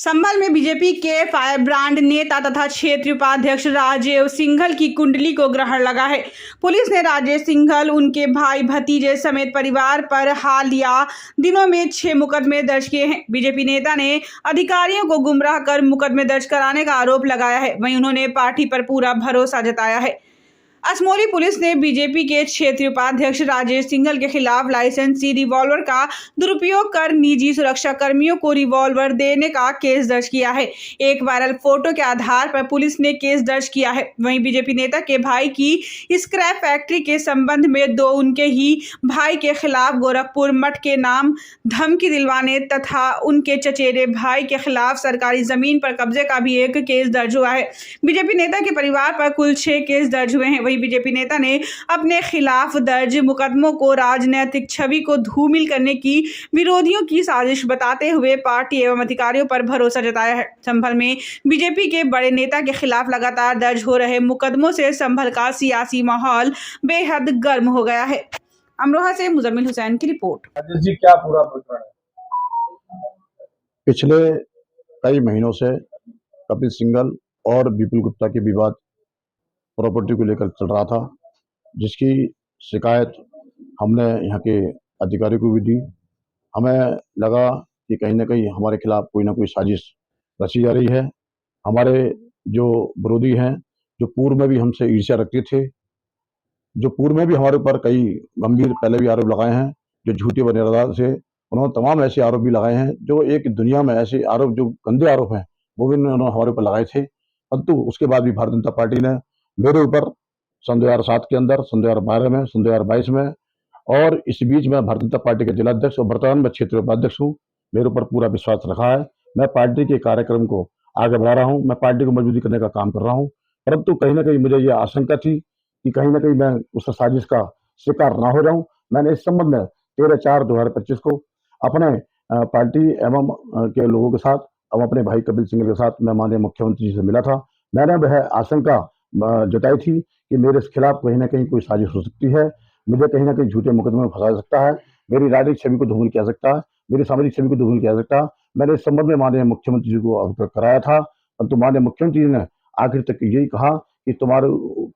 संभल में बीजेपी के फायरब्रांड नेता तथा क्षेत्रीय उपाध्यक्ष राजेश सिंघल की कुंडली को ग्रहण लगा है। पुलिस ने राजेश सिंघल, उनके भाई भतीजे समेत परिवार पर हालिया दिनों में 6 मुकदमे दर्ज किए हैं। बीजेपी नेता ने अधिकारियों को गुमराह कर मुकदमे दर्ज कराने का आरोप लगाया है। वहीं उन्होंने पार्टी पर पूरा भरोसा जताया है। असमोली पुलिस ने बीजेपी के क्षेत्रीय उपाध्यक्ष राजेश सिंघल के खिलाफ लाइसेंसी रिवॉल्वर का दुरुपयोग कर निजी सुरक्षा कर्मियों को रिवॉल्वर देने का केस दर्ज किया है। एक वायरल फोटो के आधार पर पुलिस ने केस दर्ज किया है। वहीं बीजेपी नेता के भाई की स्क्रैप फैक्ट्री के संबंध में 2 उनके ही भाई के खिलाफ गोरखपुर मठ के नाम धमकी दिलवाने तथा उनके चचेरे भाई के खिलाफ सरकारी जमीन पर कब्जे का भी एक केस दर्ज हुआ है। बीजेपी नेता के परिवार पर कुल 6 केस दर्ज हुए हैं। बीजेपी नेता ने अपने खिलाफ दर्ज मुकदमों को राजनीतिक छवि को धूमिल करने की विरोधियों की साजिश बताते हुए पार्टी एवं अधिकारियों पर भरोसा जताया है। संभल में बीजेपी के बड़े नेता के खिलाफ लगातार दर्ज हो रहे मुकदमों से संभल का सियासी माहौल बेहद गर्म हो गया है। अमरोहा से मुजम्मिल हुसैन की रिपोर्ट। जी, क्या पूरा प्रकरण है? पिछले कई महीनों से कपिल सिंघल और विपुल गुप्ता के विवाद प्रॉपर्टी को लेकर चल रहा था, जिसकी शिकायत हमने यहाँ के अधिकारियों को भी दी। हमें लगा कि कहीं ना कहीं हमारे खिलाफ कोई ना कोई साजिश रची जा रही है। हमारे जो विरोधी हैं, जो पूर्व में भी हमसे ईर्ष्या रखते थे, जो पूर्व में भी हमारे ऊपर कई गंभीर पहले भी आरोप लगाए हैं, जो झूठे व निराधार से उन्होंने तमाम ऐसे आरोप भी लगाए हैं, जो एक दुनिया में ऐसे आरोप जो गंदे आरोप हैं वो भी उन्होंने हमारे ऊपर लगाए थे। परंतु उसके बाद भी भारतीय जनता पार्टी ने मेरे ऊपर सन 2007 के अंदर, सन 2012 में, सन 2022 में और इस बीच में भारतीय जनता पार्टी के जिलाध्यक्ष और वर्तमान में क्षेत्रीय उपाध्यक्ष हूँ, मेरे ऊपर पूरा विश्वास रखा है। मैं पार्टी के कार्यक्रम को आगे बढ़ा रहा हूँ, मैं पार्टी को मजबूती करने का काम कर रहा हूँ। परंतु कहीं ना कहीं मुझे ये आशंका थी कि कहीं ना कहीं मैं उस साजिश का शिकार ना हो जाऊं। मैंने इस संबंध में 13/4/2025 को अपने पार्टी एवं के लोगों के साथ और अपने भाई कपिल सिंघल के साथ मैं माननीय मुख्यमंत्री जी से मिला था। मैंने वह आशंका जताई थी कि मेरे खिलाफ कहीं ना कहीं कोई साजिश हो सकती है, मुझे कहीं ना कहीं झूठे मुकदमे में फंसा सकता है, मेरी राजनीतिक छवि को धूमिल किया सकता है, मेरी सामाजिक छवि को धूमिल किया सकता है। मैंने इस संबंध में माननीय मुख्यमंत्री जी को अवगत कराया था, परंतु माननीय मुख्यमंत्री जी ने आखिर तक यही कहा कि तुम्हारे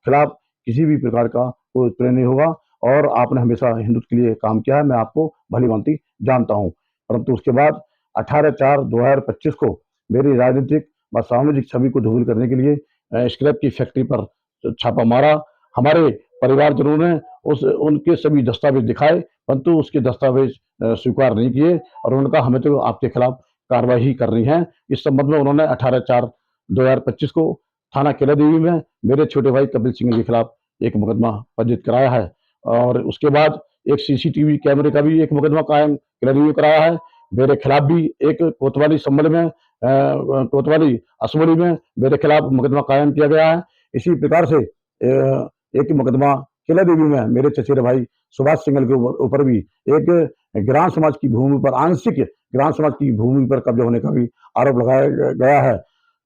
खिलाफ किसी भी प्रकार का कोई उत्पीड़न नहीं होगा और आपने हमेशा हिंदुत्व के लिए काम किया है, मैं आपको भली भांति जानता हूँ। परंतु उसके बाद 18/4/2025 को मेरी राजनीतिक व सामाजिक छवि को धूमिल करने के लिए स्क्रैप की फैक्ट्री पर छापा मारा। हमारे परिवारजनों ने उनके सभी दस्तावेज दिखाए, परंतु उसके दस्तावेज स्वीकार नहीं किए और उन्होंने कहा हमें तो आपके खिलाफ कार्रवाई करनी है। इस संबंध में उन्होंने 18/4/2025 को थाना केलादेवी में मेरे छोटे भाई कपिल सिंघल के खिलाफ एक मुकदमा पंजीकृत कराया है और उसके बाद एक सीसीटीवी कैमरे का भी एक मुकदमा कायम केलादेवी में कराया है। मेरे खिलाफ भी एक कोतवाली संबल में, कोतवाली असमोली में मेरे खिलाफ मुकदमा कायम किया गया है। इसी प्रकार से एक मुकदमा केलादेवी में मेरे चचेरे भाई सुभाष सिंघल के ऊपर भी एक ग्राम समाज की भूमि पर, आंशिक ग्राम समाज की भूमि पर कब्जा होने का भी आरोप लगाया गया है।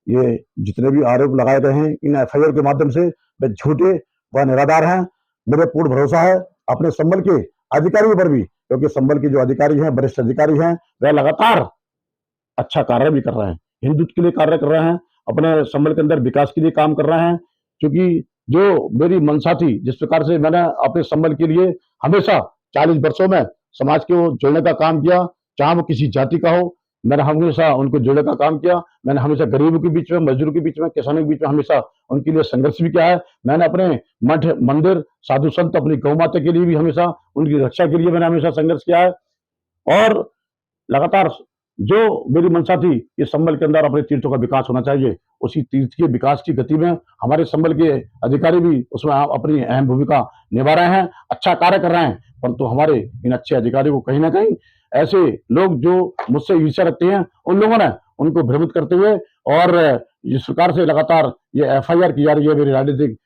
ये जितने भी आरोप लगाए गए हैं इन एफआईआर के माध्यम से वे झूठे व निराधार हैं। मुझे पूर्ण भरोसा है अपने संबल के अधिकारियों पर भी, क्योंकि संबल के जो अधिकारी हैं, वरिष्ठ अधिकारी हैं, वह लगातार अच्छा कार्य भी कर रहे हैं, हिंदुत्व के लिए कार्य कर रहे हैं, अपने संबल के अंदर विकास के लिए काम कर रहे हैं। क्योंकि जो मेरी मंशा थी, जिस प्रकार से मैंने अपने संबल के लिए हमेशा 40 वर्षों में समाज को जोड़ने का काम किया, चाहे वो किसी जाति का हो, मैंने हमेशा उनको जोड़ने का काम किया। मैंने हमेशा गरीबों के बीच में, मजदूरों के बीच में, किसानों के बीच में हमेशा उनके लिए संघर्ष भी किया है। मैंने अपने मठ, मंदिर, साधु संत, अपनी गौ माता के लिए भी हमेशा उनकी रक्षा के लिए मैंने हमेशा संघर्ष किया है और लगातार जो मेरी मंशा थी कि संबल के अंदर अपने तीर्थों का विकास होना चाहिए, उसी तीर्थ के विकास की गति में हमारे संबल के अधिकारी भी उसमें अपनी अहम भूमिका निभा रहे हैं, अच्छा कार्य कर रहे हैं। परंतु हमारे इन अच्छे अधिकारियों को कहीं ना कहीं ऐसे लोग जो मुझसे ईर्ष्या रखते हैं, उन लोगों ने उनको भ्रमित करते हुए और इस प्रकार से लगातार ये एफआईआर की जा रही है मेरी राजनीतिक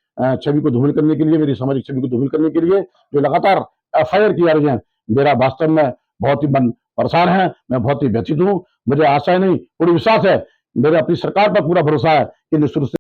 छवि को धूमिल करने के लिए, मेरी सामाजिक छवि को धूमिल करने के लिए जो लगातार एफआईआर की जा रही है। मेरा वास्तव में बहुत ही मन परेशान है, मैं बहुत ही व्यथित हूँ। मुझे आशा नहीं, पूरी विश्वास है, मेरे अपनी सरकार पर पूरा भरोसा है कि निश्चित